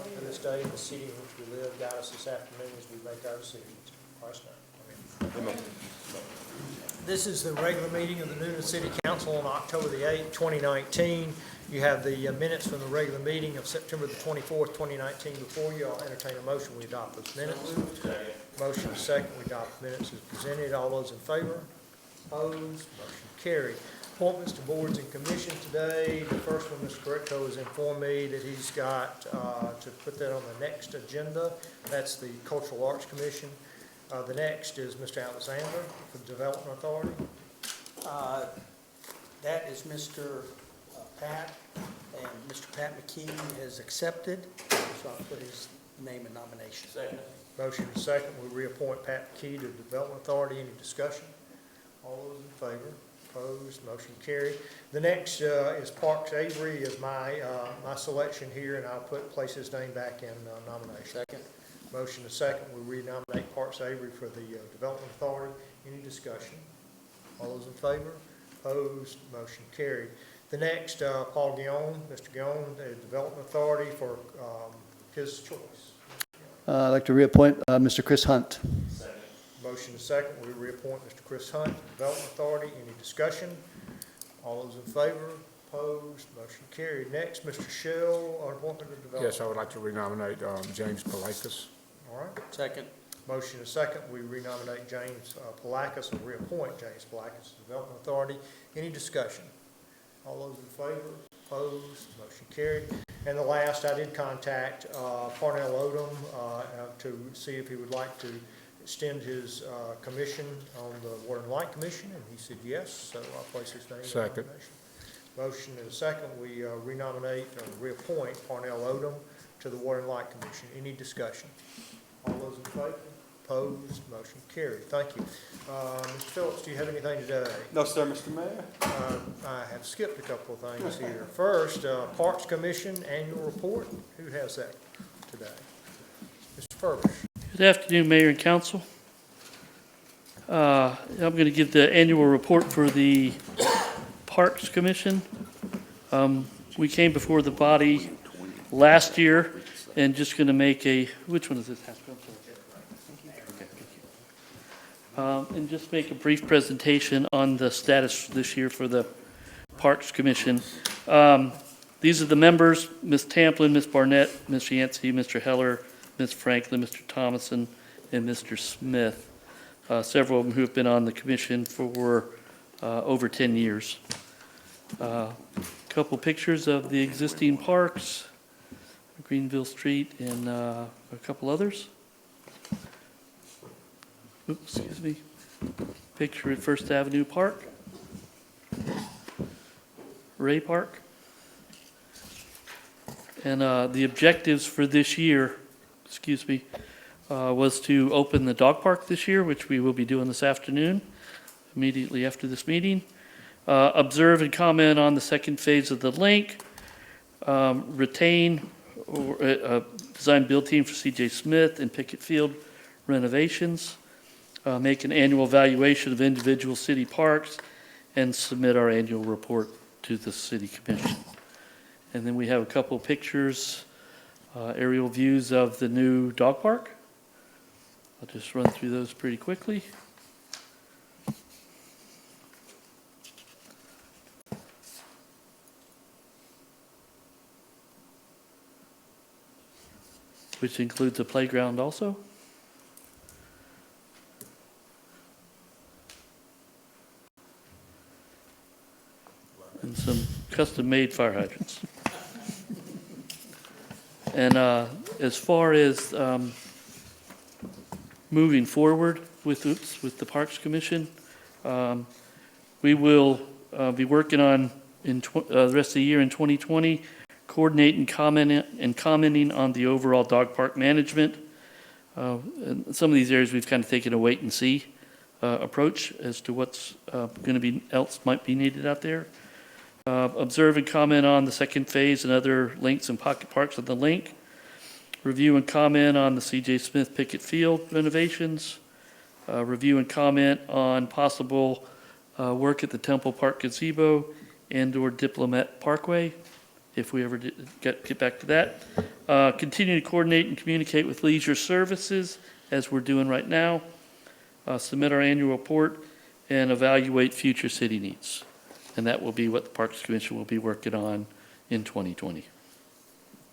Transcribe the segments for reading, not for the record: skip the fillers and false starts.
to this day in the city in which we live. Guide us this afternoon as we make our decisions. In Christ's name. Amen. This is the regular meeting of the Newnan City Council on October the 8th, 2019. You have the minutes from the regular meeting of September the 24th, 2019 before you. I'll entertain a motion. We adopt those minutes. Motion is second. We adopt the minutes as presented. All those in favor? Opposed? Motion carried. Appointments to boards and commissions today. The first one, Mr. Correcto has informed me that he's got to put that on the next agenda. That's the Cultural Arts Commission. The next is Mr. Alexander for the Development Authority. That is Mr. Pat, and Mr. Pat McKee has accepted, so I'll put his name in nomination. Second. Motion is second. We reappoint Pat McKee to the Development Authority. Any discussion? All those in favor? Opposed? Motion carried. The next is Parks Avery is my selection here, and I'll place his name back in nomination. Second. Motion is second. We renominate Parks Avery for the Development Authority. Any discussion? All those in favor? Opposed? Motion carried. The next, Paul Guillaume, Mr. Guillaume, the Development Authority for his choice. I'd like to reappoint Mr. Chris Hunt. Second. Motion is second. We reappoint Mr. Chris Hunt, Development Authority. Any discussion? All those in favor? Opposed? Motion carried. Next, Mr. Shell, on appointment of Development. Yes, I would like to renominate James Palakis. All right. Second. Motion is second. We renominate James Palakis and reappoint James Palakis to Development Authority. Any discussion? All those in favor? Opposed? Motion carried. And the last, I did contact Parnell Odom to see if he would like to extend his commission on the Water and Light Commission, and he said yes, so I'll place his name in Second. nomination. Motion is second. We renominate or reappoint Parnell Odom to the Water and Light Commission. Any discussion? All those in favor? Opposed? Motion carried. Thank you. Mr. Phillips, do you have anything today? No, sir, Mr. Mayor. I have skipped a couple of things here. First, Parks Commission Annual Report. Who has that today? Mr. Furbish. Good afternoon, Mayor and Council. I'm going to give the annual report for the Parks Commission. We came before the body last year and just going to make a, which one is this? And just make a brief presentation on the status this year for the Parks Commission. These are the members: Ms. Tamplin, Ms. Barnett, Ms. Yancey, Mr. Heller, Ms. Franklin, Mr. Thomason, and Mr. Smith. Several of them who have been on the commission for over 10 years. A couple pictures of the existing parks, Greenville Street, and a couple others. Oops, excuse me. Picture at First Avenue Park, Ray Park. And the objectives for this year, was to open the dog park this year, which we will be doing this afternoon, immediately after this meeting. Observe and comment on the second phase of the link. Retain or design build team for CJ Smith and Pickett Field renovations. Make an annual evaluation of individual city parks, and submit our annual report to the City Commission. And then we have a couple of pictures, aerial views of the new dog park. I'll just run through those pretty quickly. Which includes a playground also. And some custom-made fire hydrants. And as far as moving forward with the Parks Commission, we will be working on the rest of the year in 2020, coordinating and commenting on the overall dog park management. In some of these areas, we've kind of taken a wait and see approach as to what's going to be else might be needed out there. Observe and comment on the second phase and other links and pocket parks of the link. Review and comment on the CJ Smith Pickett Field renovations. Review and comment on possible work at the Temple Park gazebo and/or Diplomat Parkway. if we ever get back to that. Continue to coordinate and communicate with leisure services, as we're doing right now. Submit our annual report and evaluate future city needs. And that will be what the Parks Commission will be working on in 2020.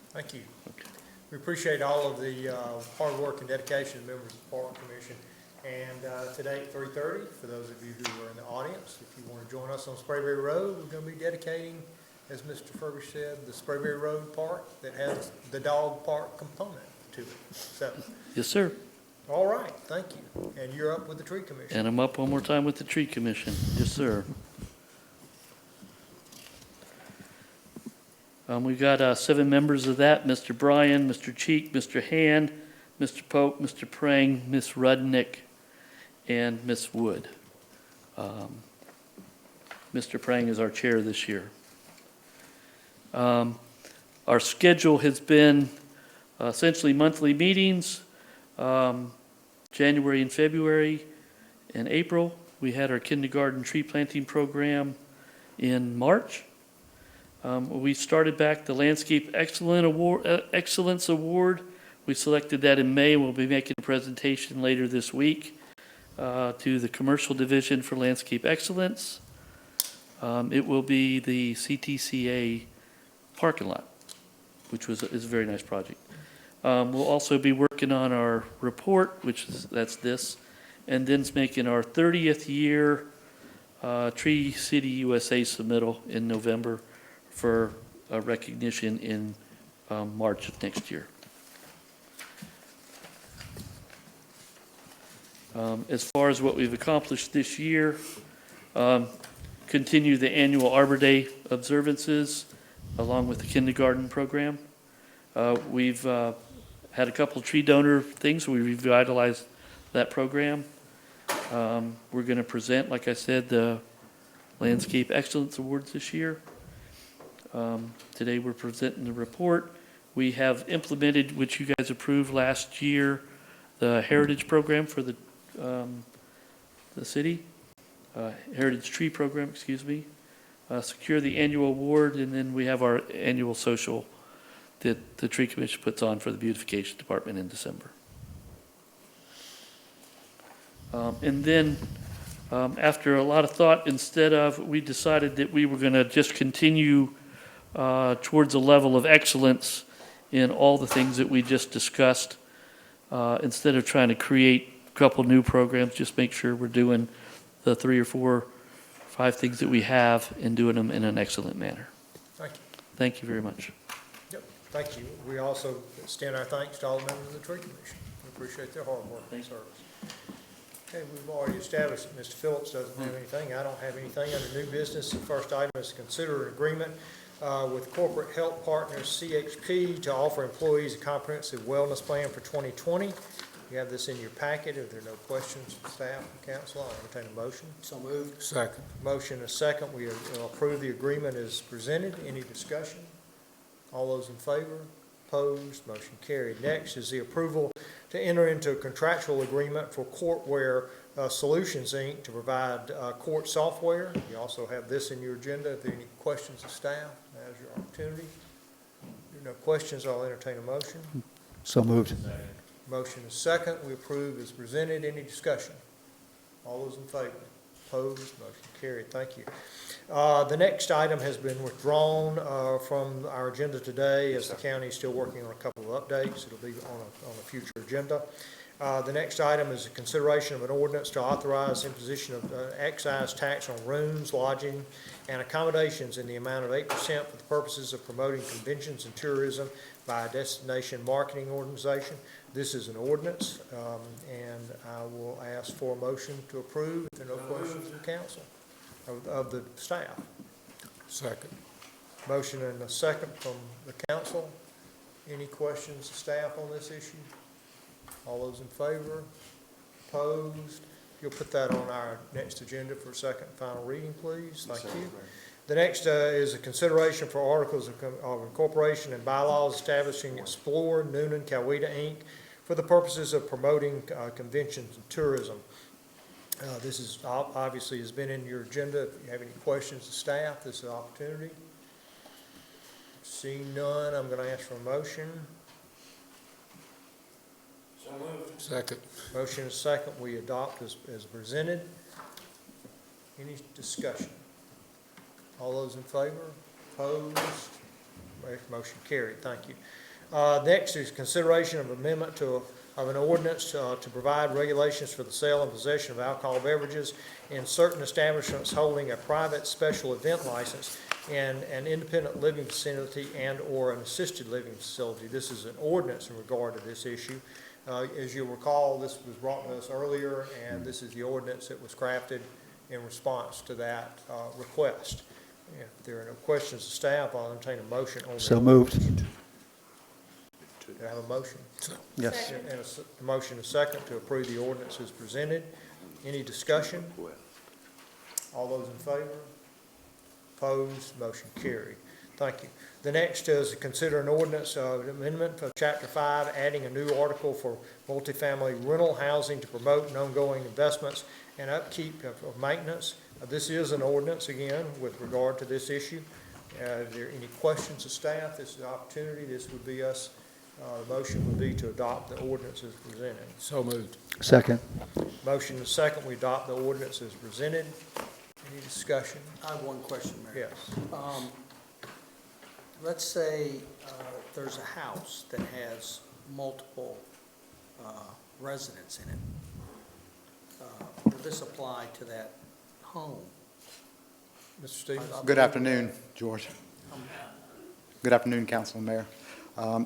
Thank you. We appreciate all of the hard work and dedication of members of the Park Commission. And today at 3:30, for those of you who are in the audience, if you want to join us on Sprayberry Road, we're going to be dedicating, as Mr. Furbish said, the Sprayberry Road Park that has the dog park component to it. So, Yes, sir. all right, thank you. And you're up with the Tree Commission. And I'm up one more time with the Tree Commission. Yes, sir. We've got 7 members of that: Mr. Bryan, Mr. Cheek, Mr. Hand, Mr. Pope, Mr. Prang, Ms. Rudnick, and Ms. Wood. Mr. Prang is our chair this year. Our schedule has been essentially monthly meetings, January and February and April. We had our kindergarten tree planting program in March. We started back the Landscape Excellence Award. We selected that in May. We'll be making a presentation later this week to the Commercial Division for Landscape Excellence. It will be the CTCA parking lot, which is a very nice project. We'll also be working on our report, that's this, and then it's making our 30th year Tree City USA submittal in November for recognition in March of next year. As far as what we've accomplished this year, continue the annual Arbor Day observances along with the kindergarten program. We've had a couple tree donor things. We revitalized that program. We're going to present, like I said, the Landscape Excellence Awards this year. Today we're presenting the report. We have implemented, which you guys approved last year, the Heritage Program for the city, Heritage Tree Program, excuse me. Secure the annual award, and then we have our annual social that the Tree Commission puts on for the Beautification Department in December. And then after a lot of thought, we decided that we were going to just continue towards a level of excellence in all the things that we just discussed, instead of trying to create a couple new programs. Just make sure we're doing the 3 or 4, 5 things that we have and doing them in an excellent manner. Thank you. Thank you very much. Yep, thank you. We also extend our thanks to all the members of the Tree Commission. We appreciate their hard work and service. Okay, we've already established that Mr. Phillips doesn't have anything. I don't have anything under new business. The first item is to consider an agreement with Corporate Health Partners, CHP, to offer employees a comprehensive wellness plan for 2020. You have this in your packet. If there are no questions from staff and council, I'll entertain a motion. So moved. Second. Motion and second. We approve the agreement as presented. Any discussion? All those in favor? Opposed? Motion carried. Next is the approval to enter into a contractual agreement for Courtware Solutions, Inc. to provide court software. You also have this in your agenda. If there are any questions of staff, now's your opportunity. If there are no questions, I'll entertain a motion. So moved. Motion is second. We approve as presented. Any discussion? All those in favor? Opposed? Motion carried. Thank you. The next item has been withdrawn from our agenda today, as the county is still working on a couple of updates. It'll be on a future agenda. The next item is a consideration of an ordinance to authorize imposition of excise tax on rooms, lodging, and accommodations in the amount of 8% for the purposes of promoting conventions and tourism by a destination marketing organization. This is an ordinance, and I will ask for a motion to approve if there are no questions from council, of the staff. Second. Motion and a second from the council. Any questions of staff on this issue? All those in favor? Opposed? You'll put that on our next agenda for second and final reading, please. Thank you. The next is a consideration for articles of incorporation and bylaws establishing Explore Newnan Coweta, Inc. for the purposes of promoting conventions and tourism. This is obviously has been in your agenda. If you have any questions of staff, this is an opportunity. Seeing none, I'm gonna ask for a motion. Second. Motion is second, we adopt as presented. Any discussion? All those in favor? Opposed? Motion carried, thank you. Next is consideration of amendment of an ordinance to provide regulations for the sale and possession of alcohol beverages in certain establishments holding a private special event license in an independent living facility and/or an assisted living facility. This is an ordinance in regard to this issue. As you'll recall, this was brought to us earlier, and this is the ordinance that was crafted in response to that request. If there are no questions of staff, I'll entertain a motion on that. So moved. Do I have a motion? Yes. And a motion and a second to approve the ordinance as presented. Any discussion? All those in favor? Opposed? Motion carried. Thank you. The next is to consider an ordinance amendment for Chapter 5, adding a new article for multifamily rental housing to promote and ongoing investments and upkeep of maintenance. This is an ordinance, again, with regard to this issue. Are there any questions of staff? This is an opportunity. This would be us. The motion would be to adopt the ordinance as presented. So moved. Second. Motion is second. We adopt the ordinance as presented. Any discussion? I have one question, Mayor. Yes. Let's say there's a house that has multiple residents in it. Will this apply to that home? Mr. Stevens? Good afternoon, George. Good afternoon, Council and Mayor.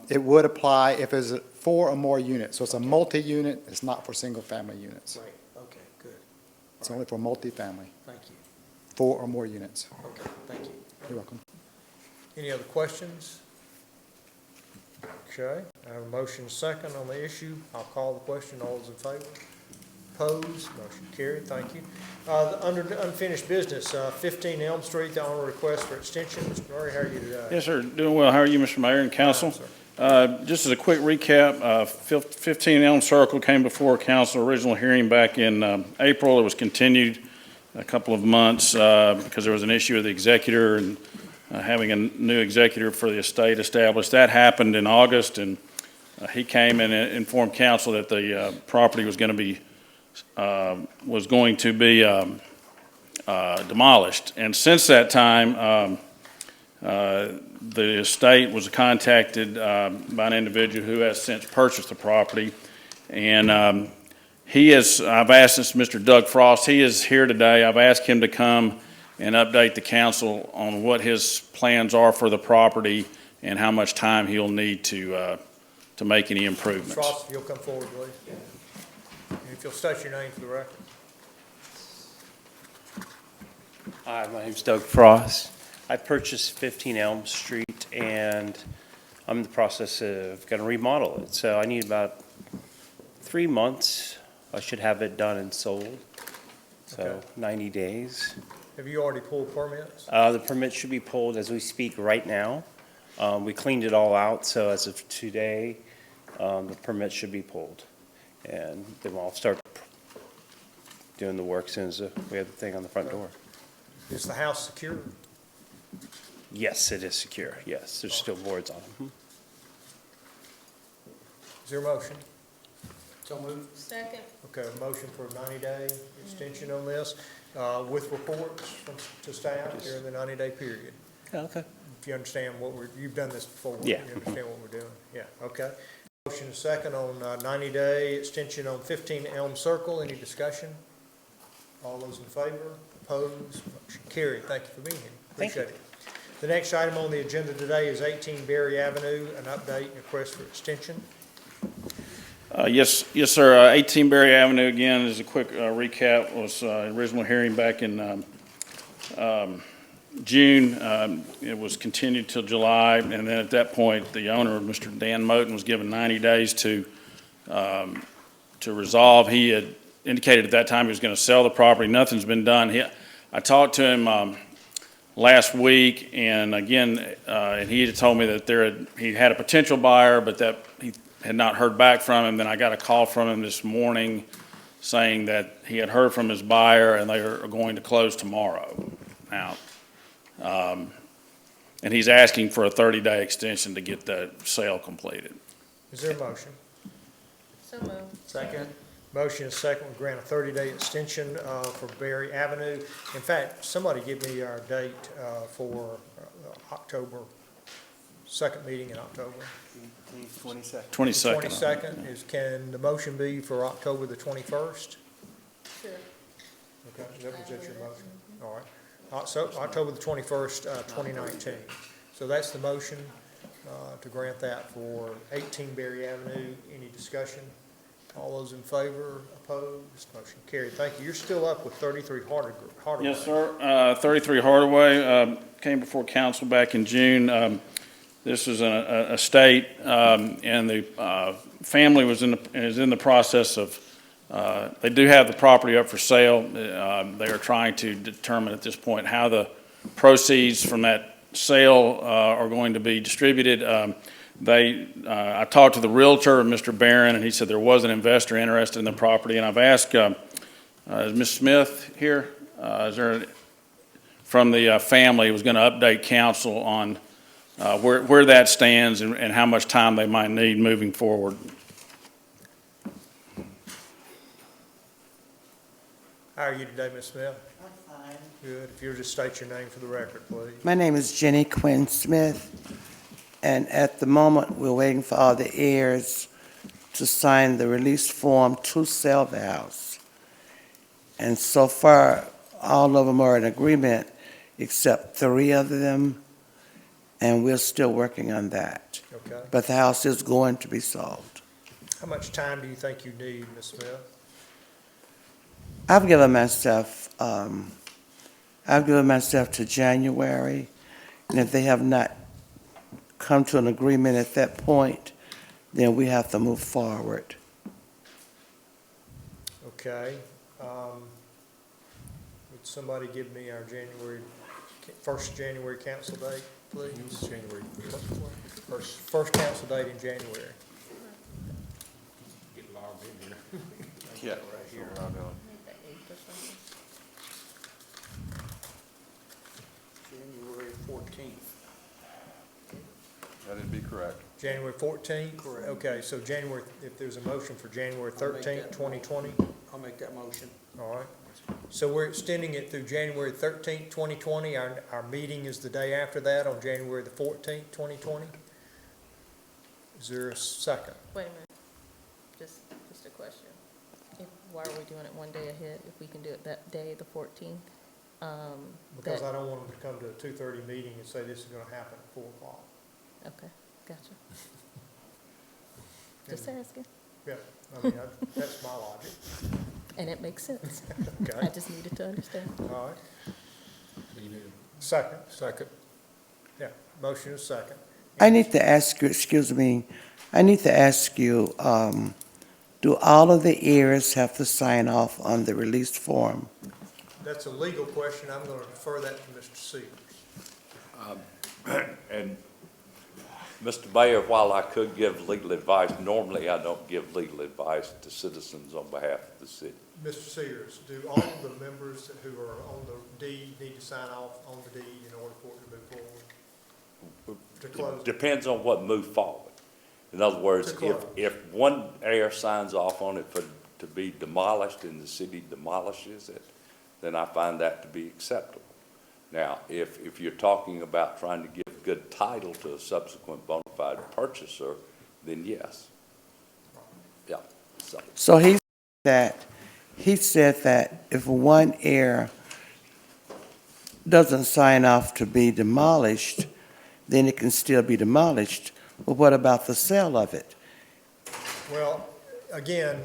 It would apply if it's 4 or more units. So it's a multi-unit, it's not for single-family units. Right, okay, good. It's only for multifamily, Thank you. 4 or more units. Okay, thank you. You're welcome. Any other questions? Okay, I have a motion second on the issue. I'll call the question. All those in favor? Opposed? Motion carried. Thank you. Under unfinished business, 15 Elm Street, the owner request for extension. Mr. Murray, how are you today? Yes, sir. Doing well. How are you, Mr. Mayor and council? Fine, Just as a quick recap, 15 Elm Circle came before council, original hearing back in April. It was continued a couple of months because there was an issue with the executor and having a new executor for the estate established. That happened in August, and he came and informed council that the property was going to be demolished. And since that time, the estate was contacted by an individual who has since purchased the property. And I've asked this Mr. Doug Frost, he is here today. I've asked him to come and update the council on what his plans are for the property and how much time he'll need to make any improvements. Frost, if you'll come forward, please. And if you'll state your name for the record. Hi, my name's Doug Frost. I purchased 15 Elm Street, and I'm in the process of going to remodel it. So I need about 3 months. I should have it done and sold. So Okay. 90 days. Have you already pulled permits? The permit should be pulled as we speak right now. We cleaned it all out, so as of today, the permit should be pulled. And then I'll start doing the work as soon as we have the thing on the front door. Is the house secure? Yes, it is secure. Yes, there's still boards on it. Is there a motion? So moved. Second. Okay, a motion for a 90-day extension on this, with reports to staff during the 90-day period. Okay. If you understand you've done this before. Yeah. You understand what we're doing? Yeah, okay. Motion is second on 90-day extension on 15 Elm Circle. Any discussion? All those in favor? Opposed? Motion carried. Thank you for being here. Thank you. Appreciate it. The next item on the agenda today is 18 Berry Avenue, an update and request for extension. Yes, sir. 18 Berry Avenue, again, is a quick recap, was original hearing back in June. It was continued till July, and then at that point, the owner, Mr. Dan Moten, was given 90 days to resolve. He had indicated at that time he was going to sell the property. Nothing's been done. I talked to him last week, and again, and he had told me that he had a potential buyer, but that he had not heard back from him. Then I got a call from him this morning saying that he had heard from his buyer and they are going to close tomorrow. Now, and he's asking for a 30-day extension to get the sale completed. Is there a motion? So moved. Second. Motion is second, we grant a 30-day extension for Berry Avenue. In fact, somebody give me our date for October, second meeting in October. 22nd. 22nd. 22nd is, can the motion be for October the 21st? Sure. Okay, that was your motion? All right. So October the 21st, 2019. So that's the motion to grant that for 18 Berry Avenue. Any discussion? All those in favor, opposed, motion carried. Thank you. You're still up with 33 Hardaway. Yes, sir. 33 Hardaway came before council back in June. This is an estate, and the family is in the process of, they do have the property up for sale. They are trying to determine at this point how the proceeds from that sale are going to be distributed. I talked to the realtor, Mr. Barron, and he said there was an investor interested in the property. And I've asked, is Ms. Smith here? Is there, from the family, was going to update council on where that stands and how much time they might need moving forward. How are you today, Ms. Smith? I'm fine. Good. If you'll just state your name for the record, please. My name is Jenny Quinn Smith, and at the moment, we're waiting for all the heirs to sign the release form to sell the house. And so far, all of them are in agreement, except 3 of them, and we're still working on that. Okay. But the house is going to be sold. How much time do you think you need, Ms. Smith? I've given myself to January, and if they have not come to an agreement at that point, then we have to move forward. Okay. Would somebody give me our first January council date, please? January. First council date in January. Get logged in here. Yeah, right here. January 14th. That'd be correct. January 14th? Correct. Okay, so January, if there's a motion for January I'll make 13th, that 2020? I'll make that motion. All right. So we're extending it through January 13th, 2020. Our meeting is the day after that on January the 14th, 2020. Is there a second? Wait a minute. Just a question. Why are we doing it one day ahead if we can do it that day, the 14th? Because I don't want them to come to a 2:30 meeting and say this is going to happen at 4 o'clock. Okay, gotcha. Just asking. Yeah, I mean, that's my logic. And it makes sense. I Okay, just needed to understand. all right. So you need Second, a second. yeah, motion is second. I need to ask you, excuse me, I need to ask you, do all of the heirs have to sign off on the release form? That's a legal question. I'm going to defer that to Mr. Sears. And Mr. Mayor, while I could give legal advice, normally I don't give legal advice to citizens on behalf of the city. Mr. Sears, do all of the members who are on the deed need to sign off on the deed in order for it to move forward? To close? Depends on what move forward. In other words, To close. if one heir signs off on it to be demolished and the city demolishes it, then I find that to be acceptable. Now, if you're talking about trying to give good title to a subsequent bona fide purchaser, then yes. Yeah, So he said that if one heir doesn't sign off to be demolished, then it can still be demolished. But what about the sale of it? Well, again,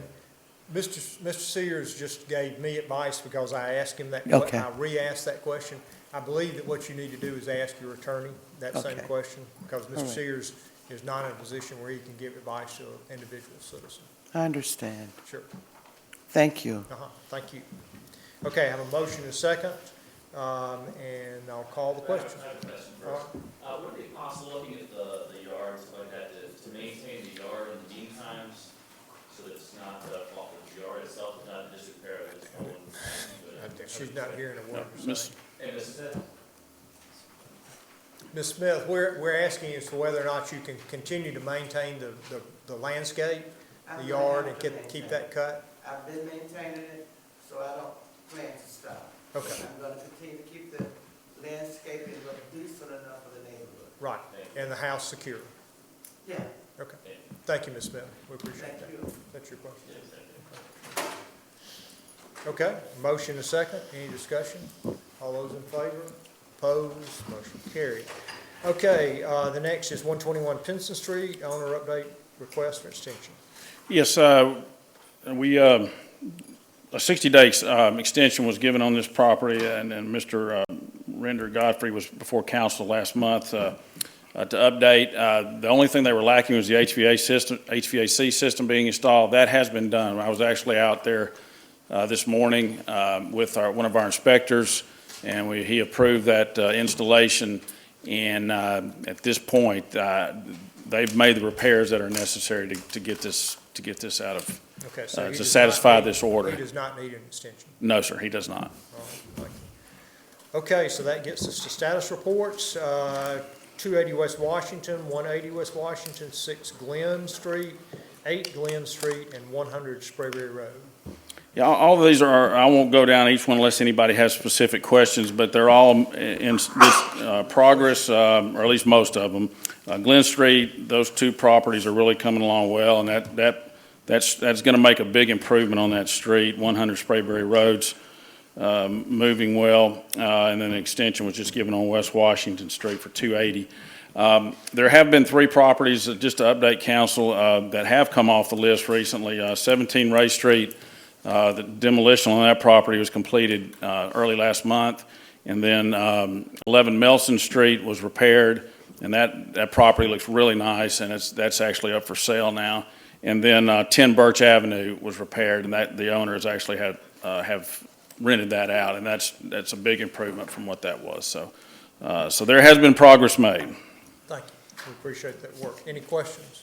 Mr. Sears just gave me advice because I asked him that question. Okay. I re-asked that question. I believe that what you need to do is ask your attorney that same Okay. question, because All Mr. right. Sears is not in a position where he can give advice to an individual citizen. I understand. Sure. Thank you. Thank you. Okay, I have a motion and a second, and I'll call the question. I have a question first. Would it be possible, looking at the yard, stuff like that, to maintain the yard in the mean times, so that it's not the fault of the yard itself, it's not a disrepair of its own? She's not hearing a word you're Miss- saying. And this is it. Ms. Smith, we're asking as to whether or not you can continue to maintain the landscape, the yard, and keep that cut? I've been maintaining it, so I don't plan to stop. Okay, I'm gonna continue to keep the landscaping look decent enough for the neighborhood. right, and the house secure. Yeah, Okay, thank you, Ms. Smith, we appreciate thank that. you. That's your question. Okay, motion and a second, any discussion? All those in favor? Opposed? Motion carried. Okay, the next is 121 Pinson Street, owner update request for extension. Yes, a 60-day extension was given on this property, and Mr. Render Godfrey was before council last month to update. The only thing they were lacking was the HVAC system being installed. That has been done. I was actually out there this morning with one of our inspectors, and he approved that installation. And at this point, they've made the repairs that are necessary to get this out of, Okay, so he to does satisfy not need- this order. He does not need an extension. No, sir, he does not. All right, thank you. Okay, so that gets us to status reports. 280 West Washington, 180 West Washington, 6 Glen Street, 8 Glen Street, and 100 Sprayberry Road. Yeah, all of these are, I won't go down each one unless anybody has specific questions, but they're all in this progress, or at least most of them. Glen Street, those 2 properties are really coming along well, and that's going to make a big improvement on that street. 100 Sprayberry Road's moving well, and then an extension was just given on West Washington Street for 280. There have been 3 properties, just to update council, that have come off the list recently. 17 Ray Street, the demolition on that property was completed early last month, and then 11 Melson Street was repaired, and that property looks really nice, and that's actually up for sale now. And then 10 Birch Avenue was repaired, and the owners actually have rented that out, and that's a big improvement from what that was. So there has been progress made. Thank you. We appreciate that work. Any questions?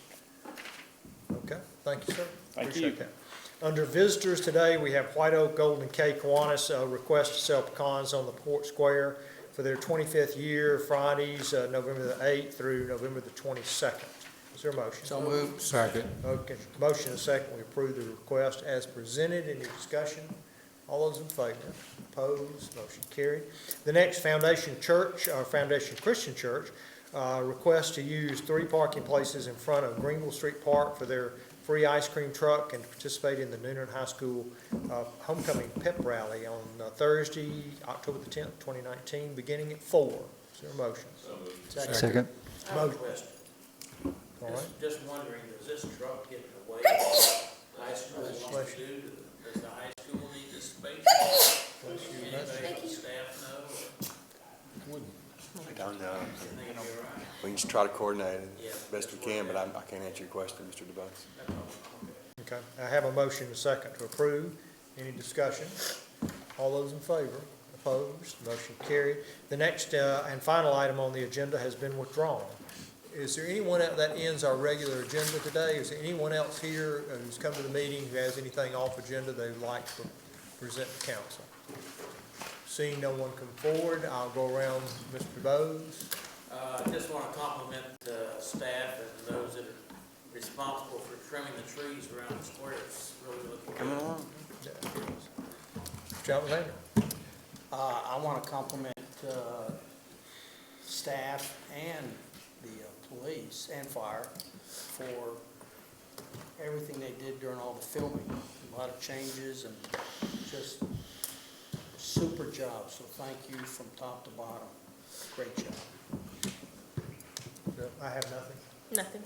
Okay, thank you, sir. Thank Appreciate you. that. Under visitors today, we have White Oak Golden K Kiwanis, request to sell pecans on the Port Square for their 25th year, Fridays, November the 8th through November the 22nd. Is there a motion? So moved. Second. Okay, motion and second, we approve the request as presented. Any discussion? All those in favor? Opposed? Motion carried. The next, Foundation Christian Church, request to use 3 parking places in front of Greenville Street Park for their free ice cream truck and to participate in the Newnan High School homecoming pep rally on Thursday, October the 10th, 2019, beginning at 4. Is there a motion? Second. I have a question. All right. Just wondering, does this truck get in the way of high school wants to do? Does the high school need this space? Anything the staff know? I don't know. We can just try to coordinate it as best we can, but I can't answer your question, Mr. DeBose. Okay, I have a motion and a second to approve. Any discussion? All those in favor? Opposed? Motion carried. The next and final item on the agenda has been withdrawn. Is there anyone else, that ends our regular agenda today? Is there anyone else here who's come to the meeting who has anything off agenda they would like to present to council? Seeing no one come forward, I'll go around Mr. DeBose. I just want to compliment staff and those that are responsible for trimming the trees around the square. It's really looking Coming good. along. John Vander. I want to compliment staff and the police and fire for everything they did during all the filming. A lot of changes and just super job. So thank you from top to bottom. Great job. I have nothing. Nothing.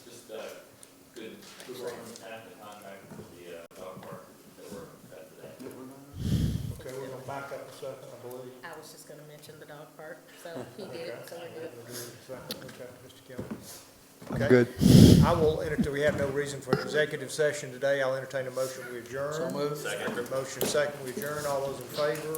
Just good work on the contract for the dog park that we're at today. Okay, we're gonna back up a second, I believe. I was just gonna mention the dog park, so he did, so we're good. Okay, Mr. Kelly. I'm Okay. good. I will entertain, we have no reason for an executive session today. I'll entertain a motion we adjourn. So moved. Motion second, we adjourn. All those in favor?